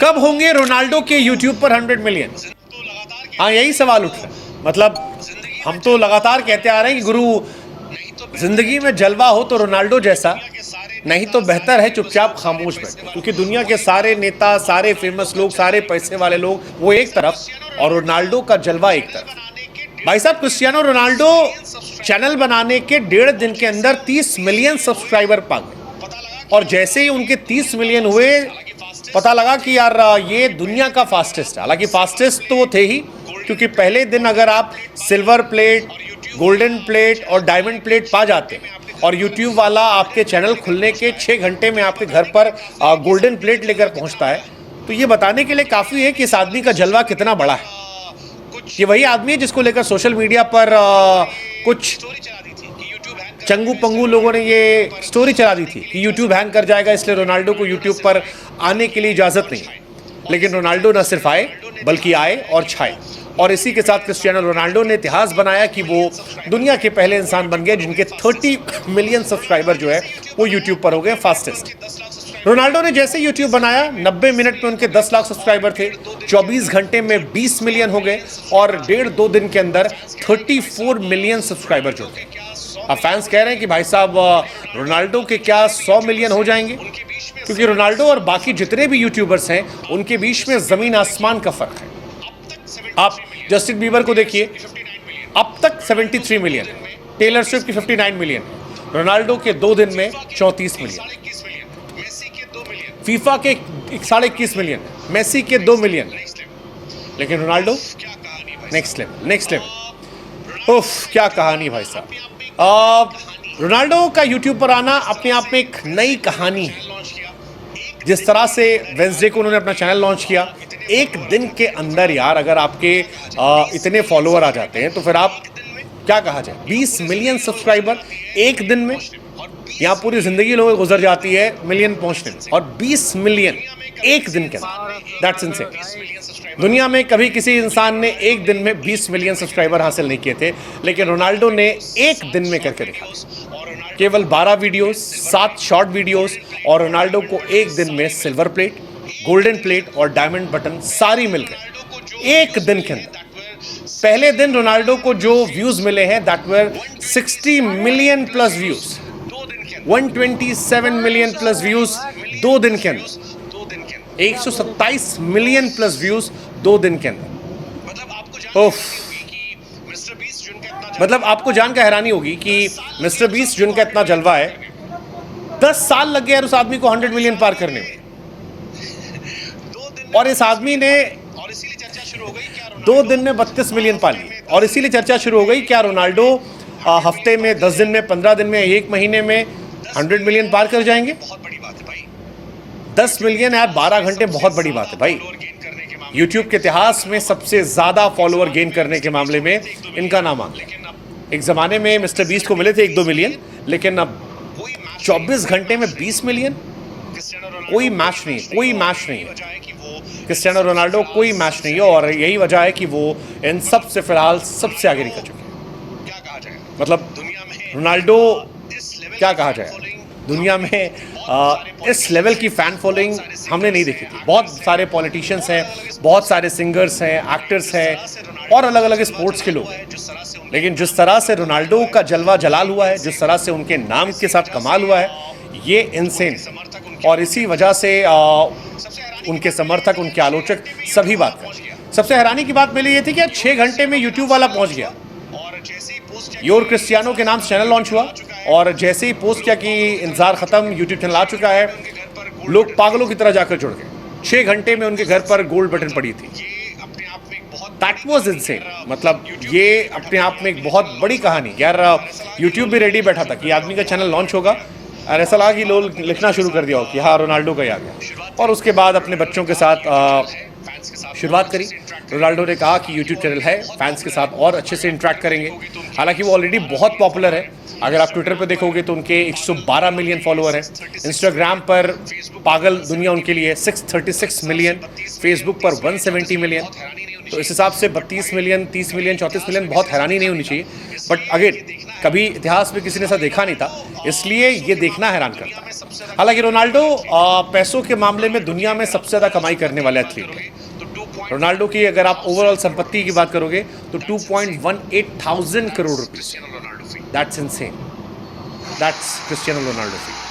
कब होंगे रोनाल्डो के यूट्यूब पर 100 मिलियन? हाँ, यही सवाल उठ रहा है। मतलब हम तो लगातार कहते आ रहे हैं कि गुरु जिंदगी में जलवा हो तो रोनाल्डो जैसा, नहीं तो बेहतर है चुपचाप खामोश बैठो। क्योंकि दुनिया के सारे नेता, सारे फेमस लोग, सारे पैसे वाले लोग वो एक तरफ और रोनाल्डो का जलवा एक तरफ। भाई साहब, क्रिस्टियानो रोनाल्डो चैनल बनाने के 1.5 दिन के अंदर 30 मिलियन सब्सक्राइबर पा गए और जैसे ही उनके 30 मिलियन हुए पता लगा कि यार ये दुनिया का फास्टेस्ट है। हालांकि फास्टेस्ट तो वो थे ही, क्योंकि पहले दिन अगर आप सिल्वर प्लेट, गोल्डन प्लेट और डायमंड प्लेट पा जाते हैं और यूट्यूब वाला आपके चैनल खुलने के 6 घंटे में आपके घर पर गोल्डन प्लेट लेकर पहुंचता है, तो ये बताने के लिए काफ़ी है कि इस आदमी का जलवा कितना बड़ा है। ये वही आदमी है जिसको लेकर सोशल मीडिया पर कुछ चंगू पंगू लोगों ने ये स्टोरी चला दी थी कि यूट्यूब हैंग कर जाएगा, इसलिए रोनाल्डो को यूट्यूब पर आने के लिए इजाज़त नहीं। लेकिन रोनाल्डो न सिर्फ आए बल्कि आए और छाए, और इसी के साथ क्रिस्टियानो रोनाल्डो ने इतिहास बनाया कि वो दुनिया के पहले इंसान बन गए जिनके 30 मिलियन सब्सक्राइबर जो है वो यूट्यूब पर हो गए फास्टेस्ट। रोनाल्डो ने जैसे यूट्यूब बनाया 90 मिनट में उनके 10 लाख सब्सक्राइबर थे, 24 घंटे में 20 मिलियन हो गए और 1.5-2 दिन के अंदर 34 मिलियन सब्सक्राइबर जुड़ गए। अब फैंस कह रहे हैं कि भाई साहब रोनाल्डो के क्या 100 मिलियन हो जाएंगे? क्योंकि रोनाल्डो और बाकी जितने भी यूट्यूबर्स हैं उनके बीच में ज़मीन आसमान का फ़र्क है। आप जस्टिन बीबर को देखिए, अब तक 73 मिलियन, टेलर स्विफ्ट की 59 मिलियन, रोनाल्डो के 2 दिन में 34 मिलियन, फीफा के 21.5 मिलियन, मेसी के 2 मिलियन। लेकिन रोनाल्डो नेक्स्ट लेवल। उफ, क्या कहानी भाई साहब। रोनाल्डो का यूट्यूब पर आना अपने आप में एक नई कहानी है। जिस तरह से वेंसडे को उन्होंने अपना चैनल लॉन्च किया, एक दिन के अंदर यार अगर आपके इतने फॉलोअर आ जाते हैं तो फिर आप क्या कहा जाए, 20 मिलियन सब्सक्राइबर एक दिन में, यहाँ पूरी जिंदगी लोगों की गुजर जाती है मिलियन पहुंचने में, और 20 मिलियन एक दिन के अंदर, दैट्स इनसेन। दुनिया में कभी किसी इंसान ने एक दिन में 20 मिलियन सब्सक्राइबर हासिल नहीं किए थे, लेकिन रोनाल्डो ने एक दिन में करके दिखाया। केवल 12 वीडियोस, 7 शॉर्ट वीडियोस, और रोनाल्डो को एक दिन में सिल्वर प्लेट, गोल्डन प्लेट और डायमंड बटन सारी मिल गए एक दिन के अंदर। पहले दिन रोनाल्डो को जो व्यूज मिले हैं that were 60 million plus views, 127 million plus views 2 दिन के अंदर, 127 मिलियन प्लस व्यूज 2 दिन के अंदर। मतलब आपको जानकर हैरानी होगी कि मिस्टर बीस्ट जिनका इतना जलवा है, 10 साल लग गए यार उस आदमी को 100 मिलियन पार करने में, और इस आदमी ने 2 दिन में 32 मिलियन पा लिए। और इसीलिए चर्चा शुरू हो गई क्या रोनाल्डो हफ्ते में, 10 दिन में, 15 दिन में, 1 महीने में 100 मिलियन पार कर जाएंगे। 10 मिलियन यार 12 घंटे बहुत बड़ी बात है भाई। यूट्यूब के इतिहास में सबसे ज़्यादा फॉलोअर गेन करने के मामले में इनका नाम आता है। एक ज़माने में मिस्टर बीस्ट को मिले थे 1-2 मिलियन, लेकिन अब 24 घंटे में 20 मिलियन, कोई मैच नहीं, कोई मैच नहीं है। क्रिस्टियानो रोनाल्डो कोई मैच नहीं है, और यही वजह है कि वो इन सब से फिलहाल सबसे आगे निकल चुके हैं। मतलब रोनाल्डो क्या कहा जाए, दुनिया में इस लेवल की फ़ैन फॉलोइंग हमने नहीं देखी थी। बहुत सारे पॉलिटिशियंस हैं, बहुत सारे सिंगर्स हैं, एक्टर्स हैं और अलग अलग स्पोर्ट्स के लोग हैं, लेकिन जिस तरह से रोनाल्डो का जलवा जलाल हुआ है, जिस तरह से उनके नाम के साथ कमाल हुआ है, ये इनसेन। और इसी वजह से उनके समर्थक, उनके आलोचक सभी बात कर। सबसे हैरानी की बात मेरे लिए ये थी कि यार 6 घंटे में यूट्यूब वाला पहुंच गया, योर क्रिस्टियानो के नाम से चैनल लॉन्च हुआ, और जैसे ही पोस्ट किया कि इंतजार खत्म, यूट्यूब चैनल आ चुका है, लोग पागलों की तरह जाकर जुड़ गए। 6 घंटे में उनके घर पर गोल्ड बटन पड़ी थी। That was insane. मतलब ये अपने आप में एक बहुत बड़ी कहानी। यार यूट्यूब भी रेडी बैठा था कि आदमी का चैनल लॉन्च होगा, और ऐसा लगा कि लोग लिखना शुरू कर दिया हो कि हाँ रोनाल्डो का ही आ गया। और उसके बाद अपने बच्चों के साथ शुरुआत करी। रोनाल्डो ने कहा कि यूट्यूब चैनल है, फैंस के साथ और अच्छे से इंटरेक्ट करेंगे। हालांकि वो ऑलरेडी बहुत पॉपुलर है। अगर आप ट्विटर पर देखोगे तो उनके 112 मिलियन फॉलोअर हैं। इंस्टाग्राम पर पागल दुनिया उनके लिए 636 मिलियन, फेसबुक पर 170 मिलियन। तो इस हिसाब से 32 मिलियन, 30 मिलियन, 34 मिलियन बहुत हैरानी नहीं होनी चाहिए। बट अगेन कभी इतिहास में किसी ने ऐसा देखा नहीं था, इसलिए ये देखना हैरान करता है। हालांकि रोनाल्डो पैसों के मामले में दुनिया में सबसे ज़्यादा कमाई करने वाले एथलीट हैं। रोनाल्डो की अगर आप ओवरऑल संपत्ति की बात करोगे तो 2.18 thousand crore rupees. That's insane. That's Cristiano Ronaldo fee.